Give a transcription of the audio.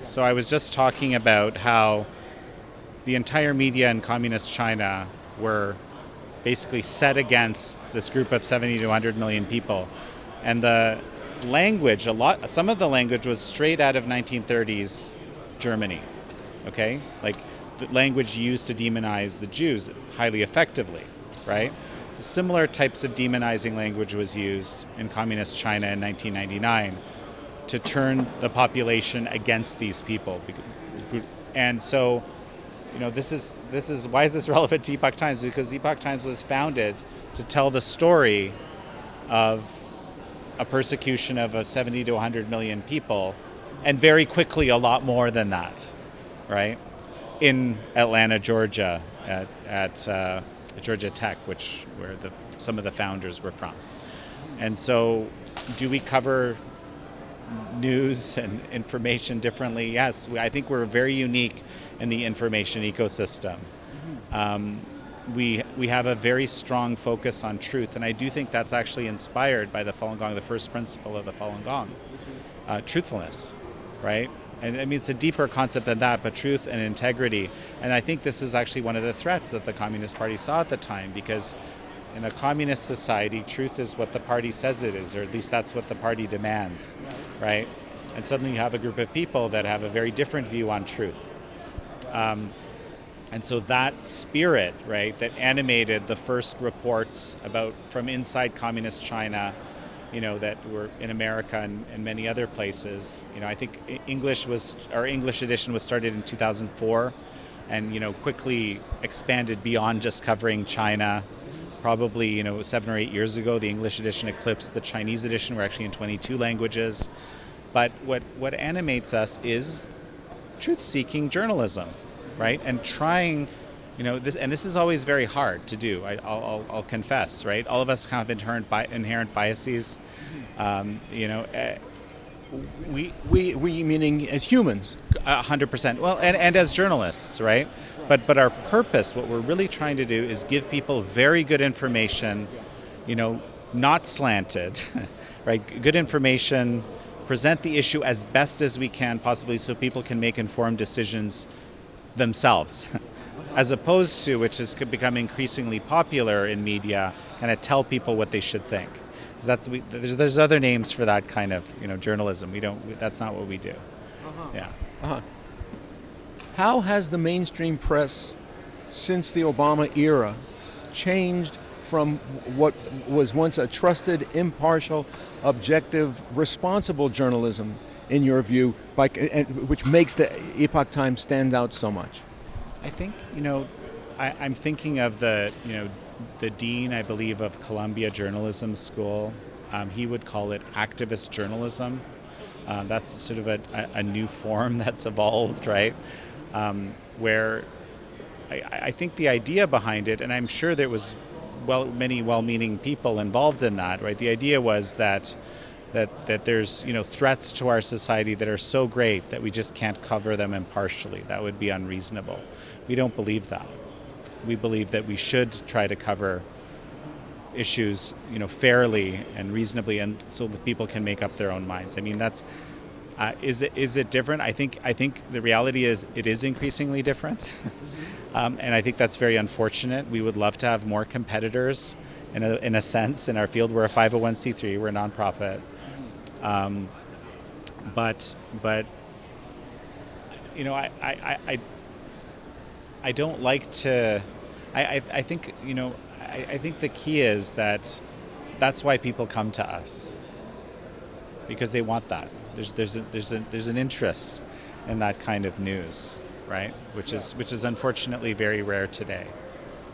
So I was just talking about how the entire media in communist China were basically set against this group of 70 to 100 million people. And the language, some of the language was straight out of 1930s Germany, okay? Like the language used to demonize the Jews highly effectively, right? Similar types of demonizing language was used in communist China in 1999 to turn the population against these people. And so, this is why is this relevant to Epoch Times? Because Epoch Times was founded to tell the story of a persecution of 70 to 100 million people, and very quickly a lot more than that, right? In Atlanta, Georgia, at Georgia Tech, where some of the founders were from. And so, do we cover news and information differently? Yes, I think we're very unique in the information ecosystem. We have a very strong focus on truth, and I do think that's actually inspired by the Falun Gong, the first principle of the Falun Gong, truthfulness, right? And I mean, it's a deeper concept than that, but truth and integrity. And I think this is actually one of the threats that the Communist Party saw at the time, because in a communist society, truth is what the party says it is, or at least that's what the party demands, right? And suddenly you have a group of people that have a very different view on truth. And so that spirit, right, that animated the first reports from inside communist China, that were in America and many other places. I think our English edition was started in 2004, and quickly expanded beyond just covering China. Probably 7 or 8 years ago, the English edition eclipsed the Chinese edition. We're actually in 22 languages. But what animates us is truth-seeking journalism, right? And trying, this is always very hard to do. I'll confess, right? All of us have inherent biases. We meaning as humans. 100%. Well, and as journalists, right? But our purpose, what we're really trying to do, is give people very good information, not slanted, right? Good information, present the issue as best as we can possibly, so people can make informed decisions themselves, as opposed to, which has become increasingly popular in media, kind of tell people what they should think. There's other names for that kind of journalism. That's not what we do. Yeah. How has the mainstream press since the Obama era changed from what was once a trusted, impartial, objective, responsible journalism, in your view, which makes the Epoch Times stand out so much? I think, I'm thinking of the dean, I believe, of Columbia Journalism School. He would call it activist journalism. That's sort of a new form that's evolved, right? Where I think the idea behind it, and I'm sure there was many well-meaning people involved in that, right? The idea was that there's threats to our society that are so great that we just can't cover them impartially. That would be unreasonable. We don't believe that. We believe that we should try to cover issues, fairly and reasonably, and so that people can make up their own minds. I mean, that's is it different? I think the reality is it is increasingly different, and I think that's very unfortunate. We would love to have more competitors, in a sense, in our field. We're a 501c3, we're a nonprofit, but I don't like to. I think I think the key is that's why people come to us, because they want that. There's an interest in that kind of news, right? Which is unfortunately very rare today.